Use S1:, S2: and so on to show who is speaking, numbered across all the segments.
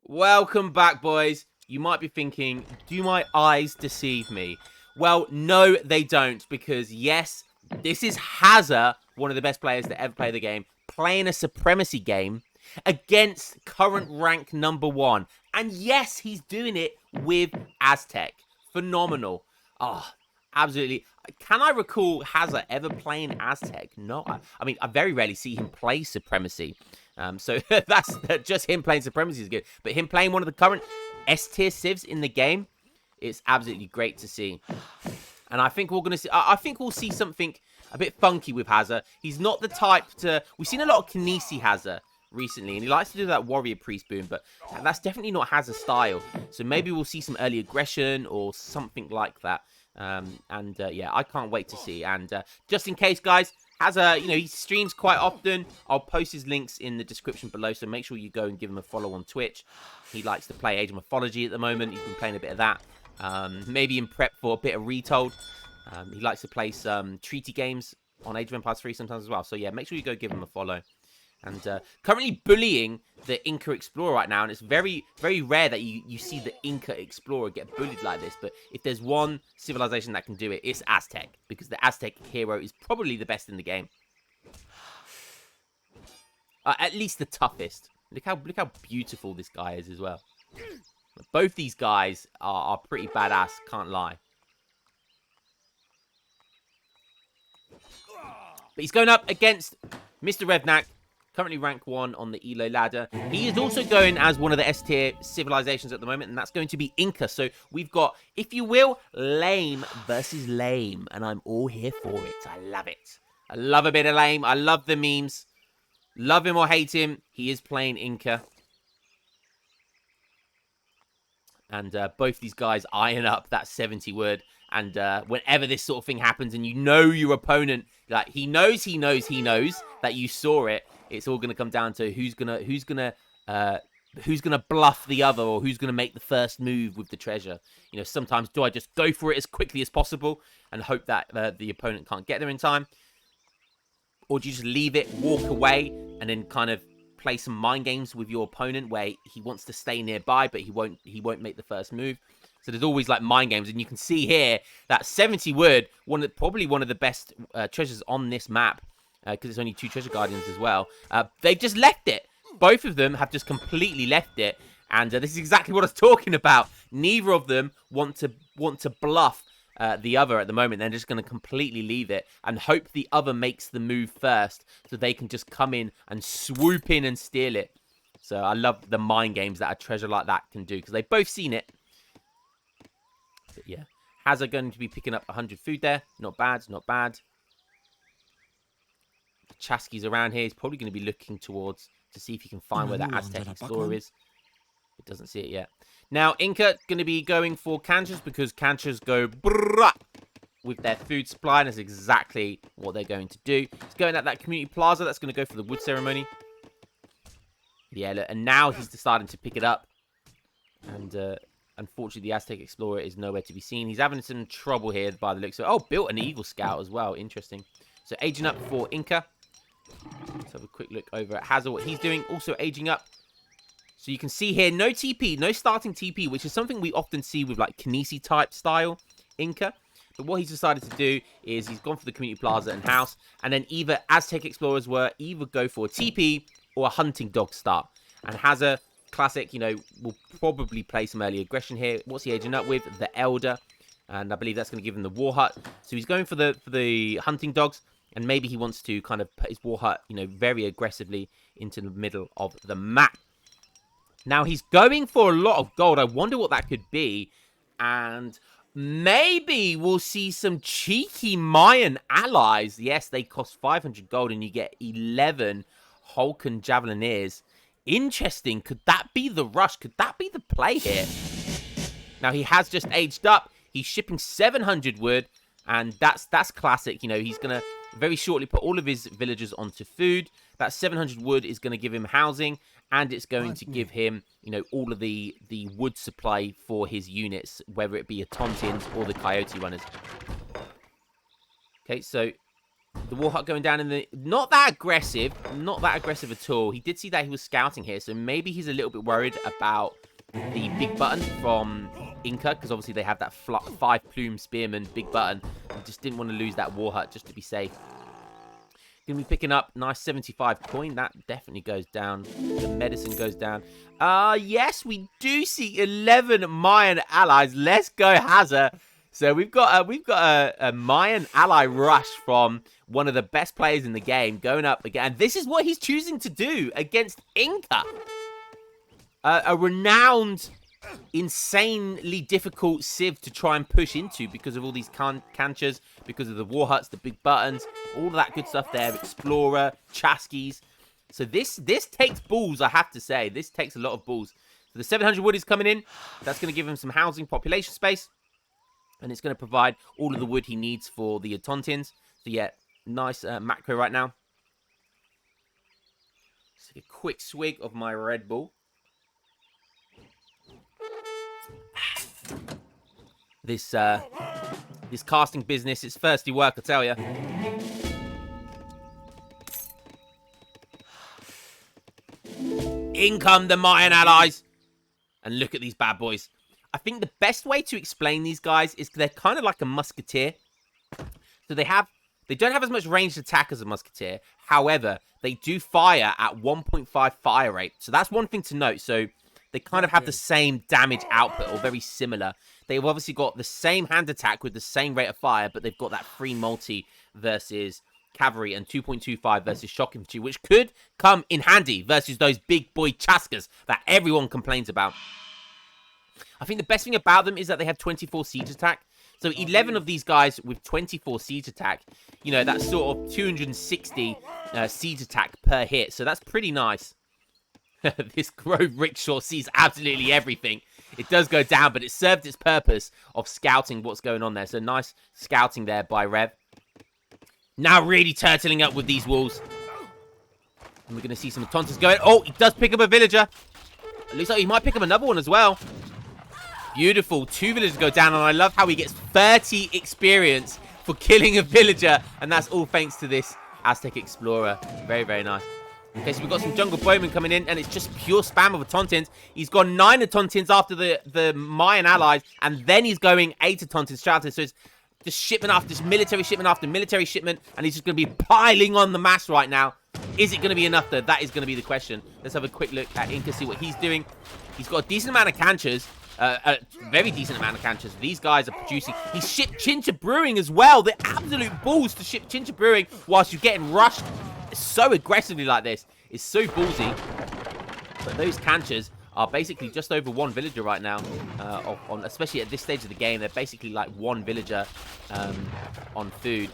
S1: Welcome back, boys. You might be thinking, do my eyes deceive me? Well, no, they don't, because yes, this is Hazza, one of the best players to ever play the game, playing a supremacy game against current rank #1. And yes, he's doing it with Aztec. Phenomenal. Oh, absolutely. Can I recall Hazza ever playing Aztec? No. I mean, I very rarely see him play supremacy. So that's just him playing supremacy is good. But him playing one of the current S-tier civs in the game, it's absolutely great to see. And I think we're gonna see. I think we'll see something a bit funky with Hazza. He's not the type to. We've seen a lot of Kinesi Hazza recently, and he likes to do that warrior priest boom, but that's definitely not Hazza's style. So maybe we'll see some early aggression or something like that. Yeah, I can't wait to see. And just in case, guys, Hazza, he streams quite often. I'll post his links in the description below, so make sure you go and give him a follow on Twitch. He likes to play Age of Mythology at the moment. He's been playing a bit of that. Maybe in prep for a bit of Retold. He likes to play some treaty games on Age of Empires 3 sometimes as well. So yeah, make sure you go give him a follow. And currently bullying the Inca Explorer right now. And it's very, very rare that you see the Inca Explorer get bullied like this. But if there's one civilization that can do it, it's Aztec. Because the Aztec hero is probably the best in the game. At least the toughest. Look how beautiful this guy is as well. Both these guys are pretty badass, can't lie. But he's going up against Mr. Revnak, currently rank 1 on the Elo ladder. He is also going as one of the S-tier civilizations at the moment, and that's going to be Inca. So we've got, if you will, lame versus lame, and I'm all here for it. I love it. I love a bit of lame. I love the memes. Love him or hate him, he is playing Inca. And both these guys iron up that 70 word. And whenever this sort of thing happens and you know your opponent, like he knows that you saw it, it's all going to come down to who's gonna bluff the other, or who's going to make the first move with the treasure. Sometimes do I just go for it as quickly as possible and hope that the opponent can't get there in time? Or do you just leave it, walk away, and then kind of play some mind games with your opponent where he wants to stay nearby, but he won't make the first move. So there's always like mind games, and you can see here that 70 word, probably one of the best treasures on this map, because it's only 2 treasure guardians as well. They've just left it. Both of them have just completely left it, and this is exactly what I was talking about. Neither of them want to bluff the other at the moment. They're just going to completely leave it and hope the other makes the move first, so they can just come in and swoop in and steal it. So I love the mind games that a treasure like that can do, because they've both seen it. But yeah, Hazza going to be picking up 100 food there. Not bad, not bad. Chasky's around here. He's probably going to be looking towards to see if he can find where that Aztec Explorer is. But doesn't see it yet. Now, Inca going to be going for Canchas, because Canchas go brrrah with their food supply, and that's exactly what they're going to do. He's going at that community plaza. That's going to go for the wood ceremony. Yeah, look, and now he's deciding to pick it up. And unfortunately, the Aztec Explorer is nowhere to be seen. He's having some trouble here by the looks of it. Oh, built an Eagle Scout as well. Interesting. So, aging up for Inca. Let's have a quick look over at Hazza, what he's doing. Also aging up. So you can see here, no TP, no starting TP, which is something we often see with like Kinesi type style Inca. But what he's decided to do is he's gone for the community plaza and house. And then either Aztec Explorers were either go for a TP or a hunting dog start. And Hazza, classic, will probably play some early aggression here. What's he aging up with? The Elder. And I believe that's going to give him the War Hut. So he's going for the hunting dogs. And maybe he wants to kind of put his War Hut, very aggressively into the middle of the map. Now, he's going for a lot of gold. I wonder what that could be. And maybe we'll see some cheeky Mayan allies. Yes, they cost 500 gold and you get 11 Hulkan Javelineers. Interesting. Could that be the rush? Could that be the play here? Now, he has just aged up. He's shipping 700 wood. And that's classic. He's going to very shortly put all of his villagers onto food. That 700 wood is going to give him housing. And it's going to give him, all of the wood supply for his units, whether it be a Tontins or the Coyote Runners. Okay, so The Warhawk going down in the... Not that aggressive. Not that aggressive at all. He did see that he was scouting here, so maybe he's a little bit worried about the big button from Inca, because obviously they have that 5-plume spearman big button. He just didn't want to lose that Warhawk just to be safe. Gonna be picking up nice 75 coin. That definitely goes down. The medicine goes down. Yes, we do see 11 Mayan allies. Let's go, Hazza. So we've got a Mayan ally rush from one of the best players in the game going up again. And this is what he's choosing to do against Inca. A renowned, insanely difficult civ to try and push into because of all these canchers, because of the war huts, the big buttons, all of that good stuff there. Explorer, Chaskies. So this takes balls, I have to say. This takes a lot of balls. So the 700 wood is coming in. That's going to give him some housing population space. And it's going to provide all of the wood he needs for the Tontins. So yeah, nice macro right now. Just take a quick swig of my Red Bull. This casting business, it's thirsty work, I tell you. In come the Mayan allies. And look at these bad boys. I think the best way to explain these guys is they're kind of like a musketeer. So they don't have as much ranged attack as a musketeer. However, they do fire at 1.5 fire rate. So that's one thing to note. So they kind of have the same damage output, or very similar. They've obviously got the same hand attack with the same rate of fire, but they've got that free multi versus cavalry and 2.25 versus shock infantry, which could come in handy versus those big boy chaskas that everyone complains about. I think the best thing about them is that they have 24 siege attack. So 11 of these guys with 24 siege attack, you know, that's sort of 260 siege attack per hit. So that's pretty nice. This Grove Rickshaw sees absolutely everything. It does go down, but it served its purpose of scouting what's going on there. So nice scouting there by Rev. Now really turtling up with these walls. And we're going to see some taunters going. Oh, he does pick up a villager. It looks like he might pick up another one as well. Beautiful. 2 villagers go down, and I love how he gets 30 experience for killing a villager. And that's all thanks to this Aztec Explorer. Very, very nice. Okay, so we've got some jungle bowmen coming in, and it's just pure spam of Tontins. He's got 9 Tontins after the Mayan allies, and then he's going 8 Tontins shouted. So it's just shipment after this military shipment, and he's just going to be piling on the mass right now. Is it going to be enough, though? That is going to be the question. Let's have a quick look at Inca, see what he's doing. He's got a decent amount of canchers. A very decent amount of canchers. These guys are producing. He shipped Chincha Brewing as well. The absolute balls to ship Chincha Brewing whilst you're getting rushed so aggressively like this. It's so ballsy. But those canchers are basically just over 1 villager right now. Especially at this stage of the game, they're basically like 1 villager on food.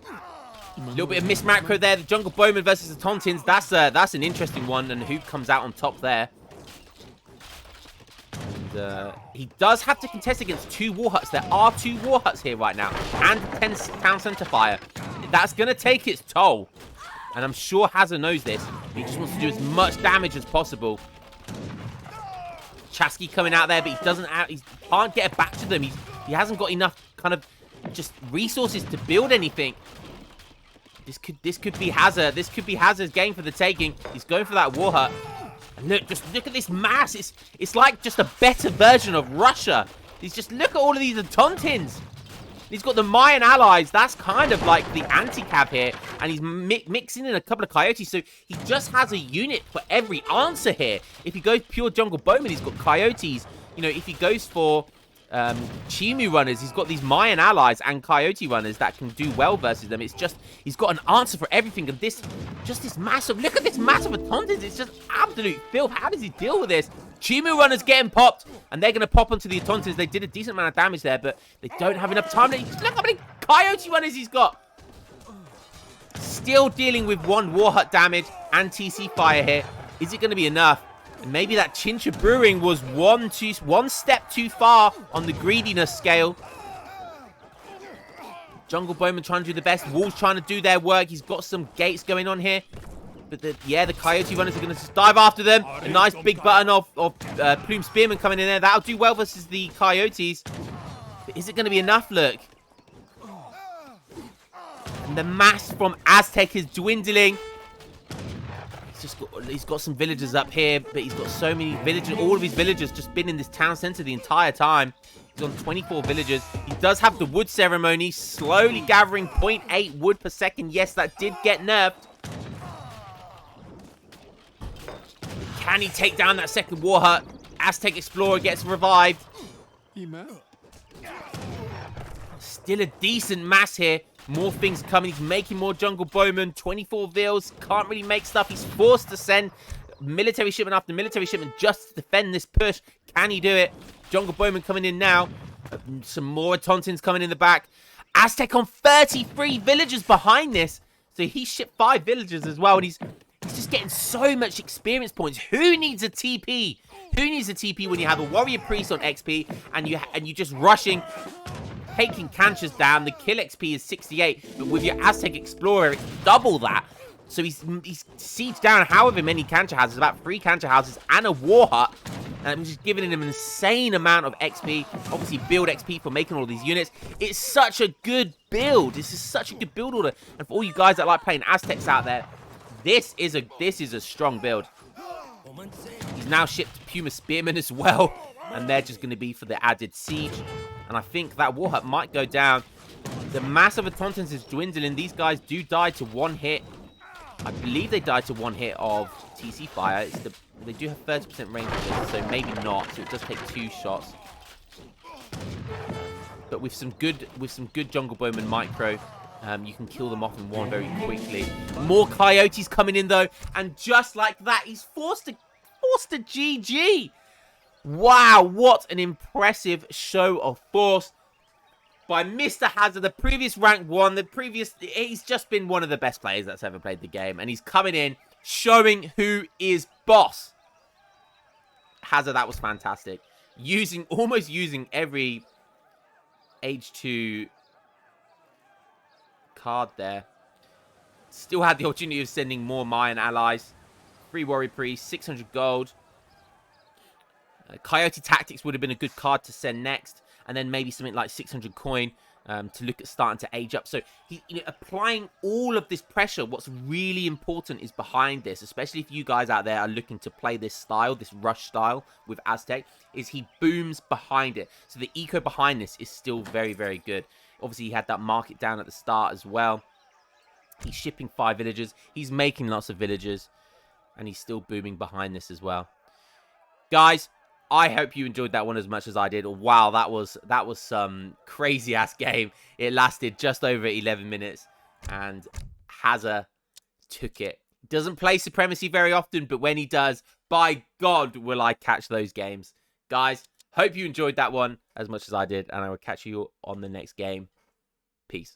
S1: A little bit of missed macro there. The jungle bowman versus the Tontins. That's an interesting one. And who comes out on top there? And he does have to contest against 2 war huts. There are 2 war huts here right now. And 10 town center fire. That's going to take its toll. And I'm sure Hazza knows this. He just wants to do as much damage as possible. Chasky coming out there, but he can't get it back to them. He hasn't got enough kind of just resources to build anything. This could be Hazza. This could be Hazza's game for the taking. He's going for that war hut. And look at this mass. It's like just a better version of Russia. Look at all of these Tontins. He's got the Mayan allies. That's kind of like the anti-cav here. And he's mixing in a couple of coyotes. So he just has a unit for every answer here. If he goes pure jungle bowman, he's got coyotes. You know, if he goes for Chimu runners, he's got these Mayan allies and coyote runners that can do well versus them. It's just, he's got an answer for everything. And this massive, look at this massive Tontins. It's just absolute filth. How does he deal with this? Chimu runners getting popped, and they're going to pop onto the Tontins. They did a decent amount of damage there, but they don't have enough time. Look how many coyote runners he's got. Still dealing with 1 war hut damage and TC fire here. Is it going to be enough? And maybe that Chincha Brewing was one step too far on the greediness scale. Jungle Bowman trying to do the best. Wolves trying to do their work. He's got some gates going on here. But the Coyote Runners are going to just dive after them. A nice big button of Plume Spearman coming in there. That'll do well versus the Coyotes. But is it going to be enough? Look. And the mass from Aztec is dwindling. He's got some villagers up here, but he's got so many villagers. All of his villagers just been in this town center the entire time. He's on 24 villagers. He does have the wood ceremony, slowly gathering 0.8 wood per second. Yes, that did get nerfed. Can he take down that second war hut? Aztec Explorer gets revived. Still a decent mass here. More things coming. He's making more jungle bowmen. 24 vils. Can't really make stuff. He's forced to send military shipment after military shipment just to defend this push. Can he do it? Jungle bowmen coming in now. Some more Tontins coming in the back. Aztec on 33 villagers behind this. So he shipped 5 villagers as well. And he's just getting so much experience points. Who needs a TP? Who needs a TP when you have a warrior priest on XP and you just rushing, taking Canchas down? The kill XP is 68, but with your Aztec Explorer, it's double that. So he's sieged down however many Cancha houses, about 3 Cancha houses and a war hut. And I'm just giving him an insane amount of XP. Obviously, build XP for making all these units. It's such a good build. This is such a good build order. And for all you guys that like playing Aztecs out there, this is a strong build. He's now shipped Puma Spearmen as well. And they're just going to be for the added siege. And I think that war hut might go down. The mass of Tontins is dwindling. These guys do die to 1 hit. I believe they died to 1 hit of TC fire. They do have 30% range of this, so maybe not. So it does take 2 shots. But with some good jungle bowman micro, you can kill them off in 1 very quickly. More coyotes coming in though, and just like that, he's forced to GG. Wow, what an impressive show of force by Mr. Hazza, the previous rank 1, he's just been one of the best players that's ever played the game. And he's coming in, showing who is boss. Hazza, that was fantastic. Almost using every Age 2 card there. Still had the opportunity of sending more Mayan allies. 3 warrior priests, 600 gold. Coyote Tactics would have been a good card to send next. And then maybe something like 600 coin to look at starting to age up. So applying all of this pressure, what's really important is behind this, especially if you guys out there are looking to play this style, this rush style with Aztec, is he booms behind it. So the eco behind this is still very, very good. Obviously, he had that market down at the start as well. He's shipping 5 villagers. He's making lots of villagers. And he's still booming behind this as well. Guys, I hope you enjoyed that one as much as I did. Wow, that was some crazy-ass game. It lasted just over 11 minutes. And Hazza took it. Doesn't play Supremacy very often, but when he does, by God, will I catch those games. Guys, hope you enjoyed that one as much as I did. And I will catch you on the next game. Peace.